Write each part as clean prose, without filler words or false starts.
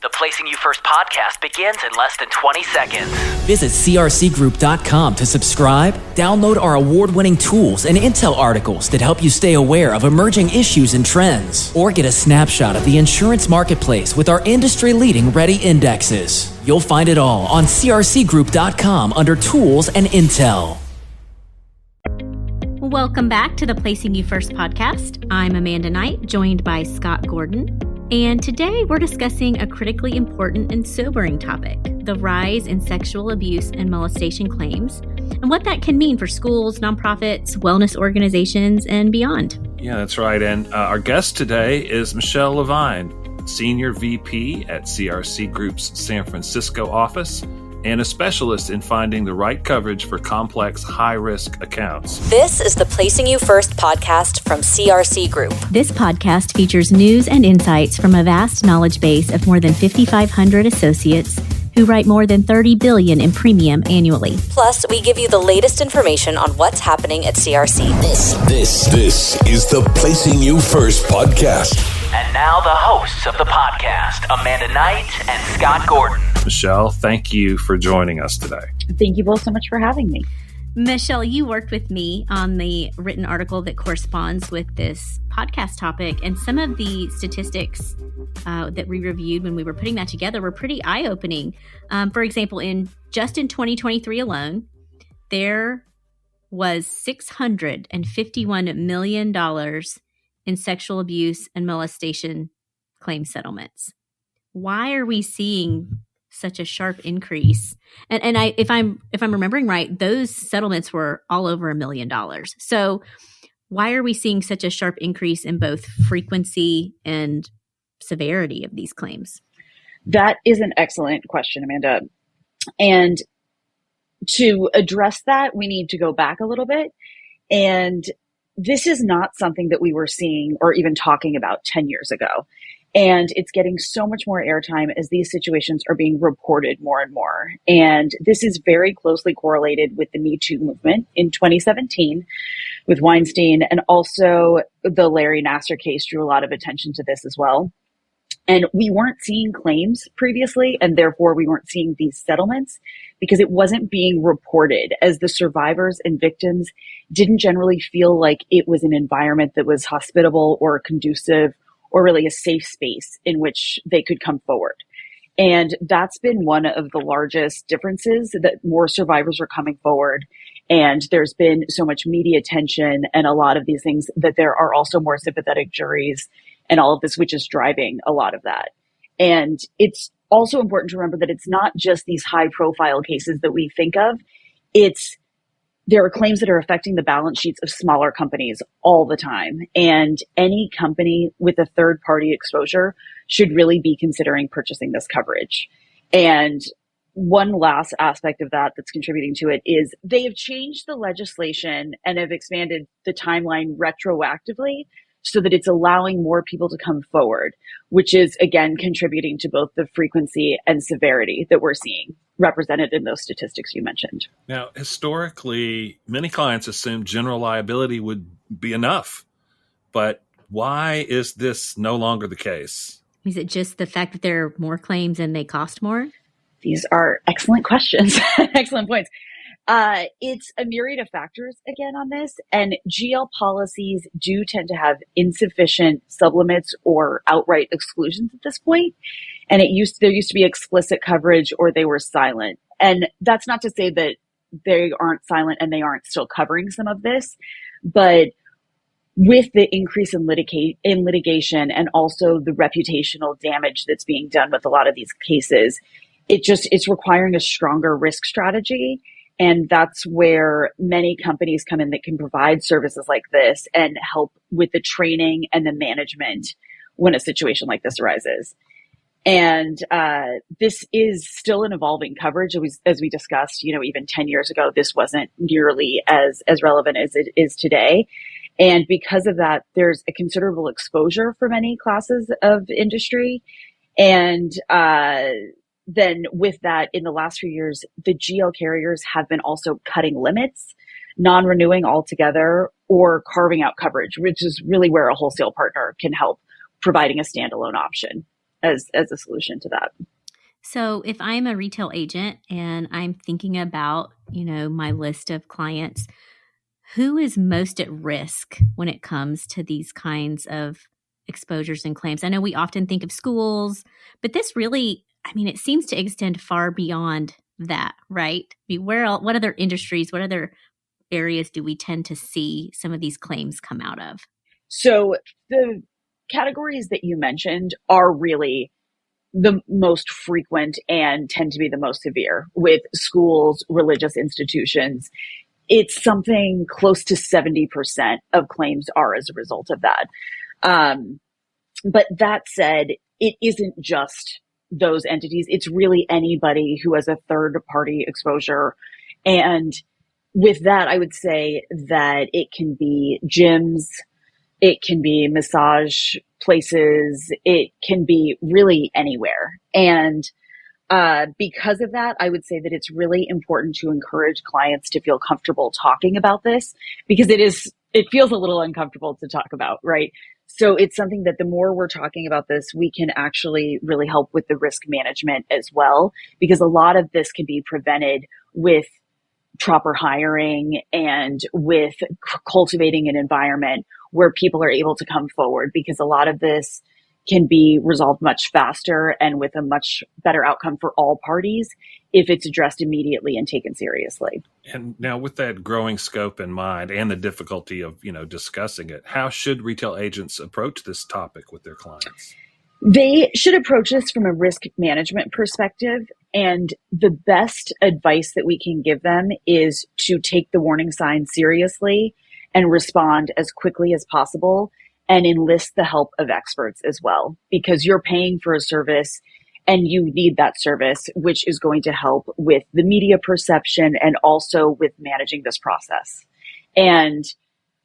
The Placing You First podcast begins in less than 20 seconds. Visit crcgroup.com to subscribe, download our award-winning tools and intel articles that help you stay aware of emerging issues and trends, or get a snapshot of the insurance marketplace with our industry-leading Ready indexes. You'll find it all on crcgroup.com under Tools and Intel. Welcome back to the Placing You First podcast. I'm Amanda Knight, joined by Scott Gordon. And today we're discussing a critically important and sobering topic, the rise in sexual abuse and molestation claims, and what that can mean for schools, nonprofits, wellness organizations, and beyond. Yeah, that's right. And our guest today is Michelle Levine, Senior VP at CRC Group's San Francisco office, and a specialist in finding the right coverage for complex, high-risk accounts. This is the Placing You First podcast from CRC Group. This podcast features news and insights from a vast knowledge base of more than 5,500 associates who write more than $30 billion in premium annually. Plus, we give you the latest information on what's happening at CRC. This is the Placing You First podcast. And now the hosts of the podcast, Amanda Knight and Scott Gordon. Michelle, thank you for joining us today. Thank you both so much for having me. Michelle, you worked with me on the written article that corresponds with this podcast topic, and some of the statistics that we reviewed when we were putting that together were pretty eye-opening. For example, in 2023 alone, there was $651 million in sexual abuse and molestation claim settlements. Why are we seeing such a sharp increase? And if I'm remembering right, those settlements were all over $1 million. So why are we seeing such a sharp increase in both frequency and severity of these claims? That is an excellent question, Amanda. And to address that, we need to go back a little bit. And this is not something that we were seeing or even talking about 10 years ago. And it's getting so much more airtime as these situations are being reported more and more. And this is very closely correlated with the Me Too movement in 2017 with Weinstein, and also the Larry Nassar case drew a lot of attention to this as well. And we weren't seeing claims previously, and therefore we weren't seeing these settlements because it wasn't being reported, as the survivors and victims didn't generally feel like it was an environment that was hospitable or conducive or really a safe space in which they could come forward. And that's been one of the largest differences, that more survivors are coming forward. And there's been so much media attention and a lot of these things, that there are also more sympathetic juries and all of this, which is driving a lot of that. And it's also important to remember that it's not just these high profile cases that we think of. There are claims that are affecting the balance sheets of smaller companies all the time. And any company with a third party exposure should really be considering purchasing this coverage. And one last aspect of that that's contributing to it is they have changed the legislation and have expanded the timeline retroactively so that it's allowing more people to come forward, which is, again, contributing to both the frequency and severity that we're seeing represented in those statistics you mentioned. Now, historically, many clients assumed general liability would be enough. But why is this no longer the case? Is it just the fact that there are more claims and they cost more? These are excellent questions. Excellent points. It's a myriad of factors again on this, and GL policies do tend to have insufficient sublimits or outright exclusions at this point. And there used to be explicit coverage, or they were silent. And that's not to say that they aren't silent and they aren't still covering some of this, but with the increase in litigation and also the reputational damage that's being done with a lot of these cases, it's requiring a stronger risk strategy. And that's where many companies come in that can provide services like this and help with the training and the management when a situation like this arises. And this is still an evolving coverage. As we discussed, even 10 years ago, this wasn't nearly as relevant as it is today. And because of that, there's a considerable exposure for many classes of industry. And then with that, in the last few years, the GL carriers have been also cutting limits, non-renewing altogether, or carving out coverage, which is really where a wholesale partner can help, providing a standalone option. as a solution to that. So if I'm a retail agent and I'm thinking about, my list of clients, who is most at risk when it comes to these kinds of exposures and claims? I know we often think of schools, but this really, it seems to extend far beyond that, right? What other industries, what other areas do we tend to see some of these claims come out of? So the categories that you mentioned are really the most frequent and tend to be the most severe with schools, religious institutions. It's something close to 70% of claims are as a result of that. But that said, it isn't just those entities. It's really anybody who has a third party exposure. And with that, I would say that it can be gyms, it can be massage places, it can be really anywhere. And because of that, I would say that it's really important to encourage clients to feel comfortable talking about this, because it feels a little uncomfortable to talk about, right? So it's something that the more we're talking about this, we can actually really help with the risk management as well, because a lot of this can be prevented with proper hiring and with cultivating an environment where people are able to come forward, because a lot of this can be resolved much faster and with a much better outcome for all parties if it's addressed immediately and taken seriously. And now, with that growing scope in mind and the difficulty of, discussing it, how should retail agents approach this topic with their clients? They should approach this from a risk management perspective. And the best advice that we can give them is to take the warning signs seriously and respond as quickly as possible, and enlist the help of experts as well, because you're paying for a service and you need that service, which is going to help with the media perception and also with managing this process. And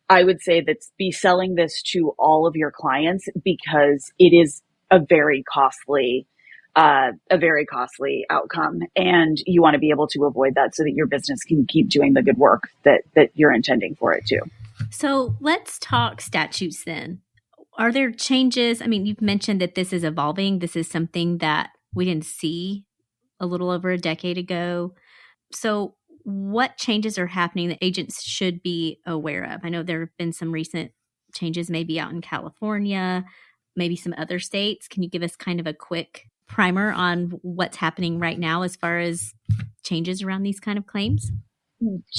I would say that be selling this to all of your clients, because it is a very costly outcome, and you want to be able to avoid that so that your business can keep doing the good work that you're intending for it to. So let's talk statutes then. Are there changes? You've mentioned that this is evolving. This is something that we didn't see a little over a decade ago. So what changes are happening that agents should be aware of? I know there have been some recent changes maybe out in California, maybe some other states. Can you give us kind of a quick primer on what's happening right now as far as changes around these kind of claims?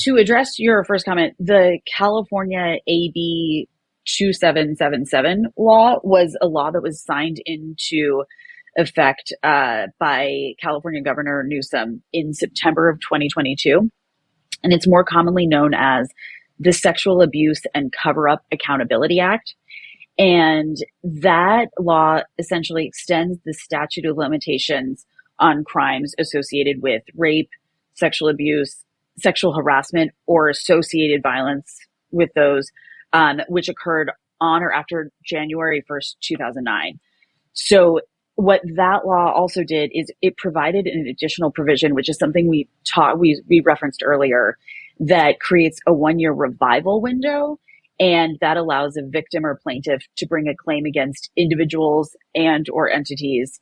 To address your first comment, the California AB 2777 law was a law that was signed into effect by California Governor Newsom in September of 2022. And it's more commonly known as the Sexual Abuse and Cover-Up Accountability Act. And that law essentially extends the statute of limitations on crimes associated with rape, sexual abuse, sexual harassment, or associated violence with those, which occurred on or after January 1st, 2009. So what that law also did is it provided an additional provision, which is something we referenced earlier, that creates a 1-year revival window. And that allows a victim or plaintiff to bring a claim against individuals and or entities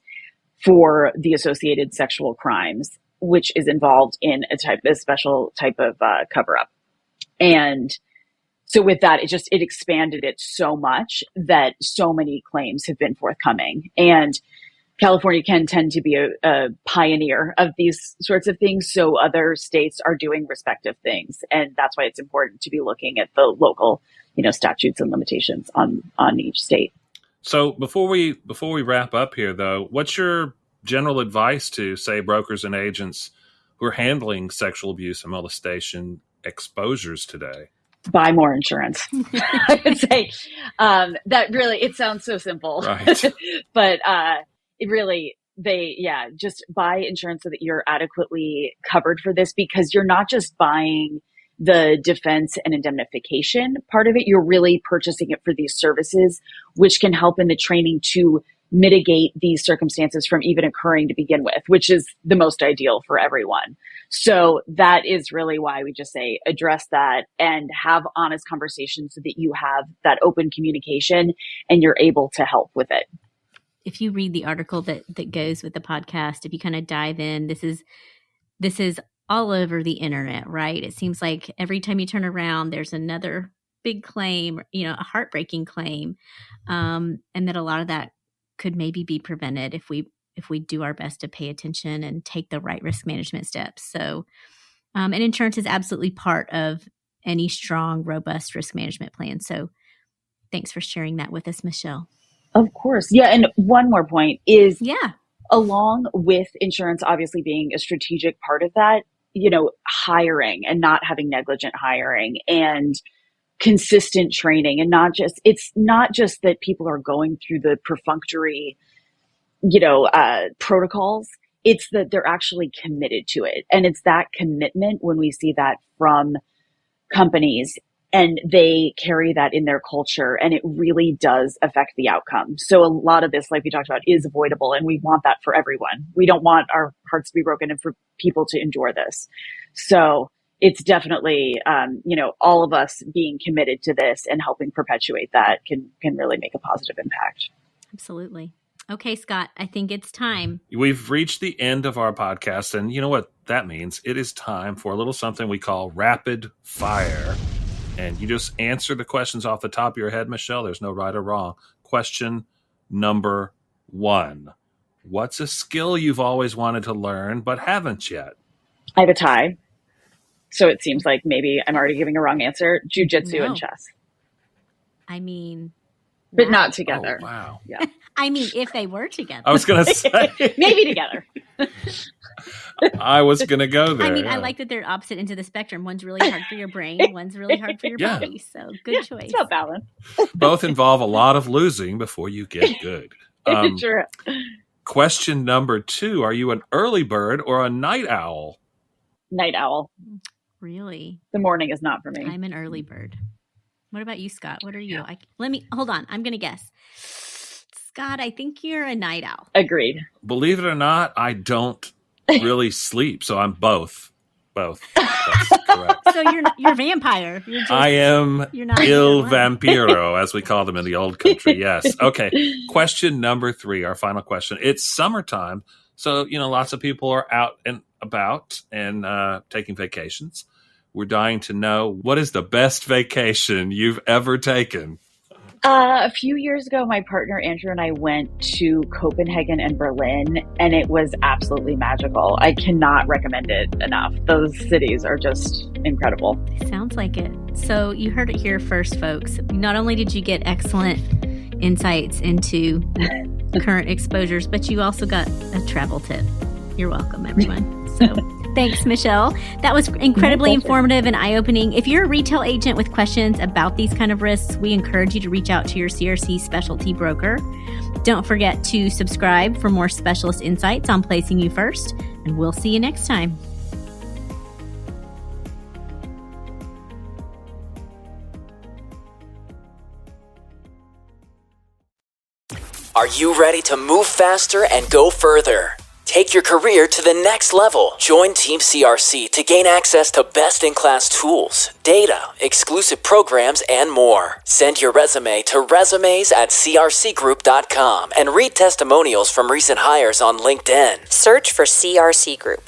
for the associated sexual crimes, which is involved in a special type of cover-up. And so with that, it expanded it so much that so many claims have been forthcoming. And California can tend to be a pioneer of these sorts of things. So other states are doing respective things. And that's why it's important to be looking at the local, statutes and limitations on each state. So before we wrap up here, though, what's your general advice to, say, brokers and agents who are handling sexual abuse and molestation exposures today? Buy more insurance. I would say that really, it sounds so simple, right? But just buy insurance so that you're adequately covered for this, because you're not just buying the defense and indemnification part of it. You're really purchasing it for these services, which can help in the training to mitigate these circumstances from even occurring to begin with, which is the most ideal for everyone. So that is really why we just say address that and have honest conversations so that you have that open communication and you're able to help with it. if you read the article that goes with the podcast, if you kind of dive in, this is all over the internet, right? It seems like every time you turn around, there's another big claim, a heartbreaking claim, and that a lot of that could maybe be prevented if we do our best to pay attention and take the right risk management steps. So, and insurance is absolutely part of any strong, robust risk management plan. So thanks for sharing that with us, Michelle. Of course. Yeah. And one more point is, yeah, along with insurance obviously being a strategic part of that, hiring and not having negligent hiring and consistent training, and it's not just that people are going through the perfunctory, protocols. It's that they're actually committed to it. And it's that commitment when we see that from companies and they carry that in their culture, and it really does affect the outcome. So a lot of this, like we talked about, is avoidable, and we want that for everyone. We don't want our hearts to be broken and for people to endure this. So it's definitely, all of us being committed to this and helping perpetuate that can really make a positive impact. Absolutely. Okay, Scott, I think it's time. We've reached the end of our podcast, and you know what that means? It is time for a little something we call rapid fire. And you just answer the questions off the top of your head, Michelle. There's no right or wrong. Question number 1. What's a skill you've always wanted to learn but haven't yet? I have a tie. So it seems like maybe I'm already giving a wrong answer. Jiu-jitsu and chess. I mean... But not together. Oh, wow. Yeah. I mean, if they were together. I was going to say. Maybe together. I was going to go there. I mean, I like that they're opposite ends of the spectrum. One's really hard for your brain. One's really hard for your body. So good choice. It's about balance. Both involve a lot of losing before you get good. True. Question number 2. Are you an early bird or a night owl? Night owl. Really? The morning is not for me. I'm an early bird. What about you, Scott? What are you? Hold on. I'm going to guess. Scott, I think you're a night owl. Agreed. Believe it or not, I don't really sleep, so I'm both. That's correct. So you're a vampire. I am il vampiro, as we call them in the old country. Yes. Okay. Question number 3, our final question. It's summertime, so lots of people are out and about and taking vacations. We're dying to know, what is the best vacation you've ever taken? A few years ago, my partner Andrew and I went to Copenhagen and Berlin, and it was absolutely magical. I cannot recommend it enough. Those cities are just incredible. It sounds like it. So you heard it here first, folks. Not only did you get excellent insights into current exposures, but you also got a travel tip. You're welcome, everyone. So thanks, Michelle. That was incredibly informative and eye-opening. If you're a retail agent with questions about these kind of risks, we encourage you to reach out to your CRC specialty broker. Don't forget to subscribe for more specialist insights on placing you first, and we'll see you next time. Are you ready to move faster and go further? Take your career to the next level. Join Team CRC to gain access to best-in-class tools, data, exclusive programs, and more. Send your resume to resumes@crcgroup.com and read testimonials from recent hires on LinkedIn. Search for CRC Group.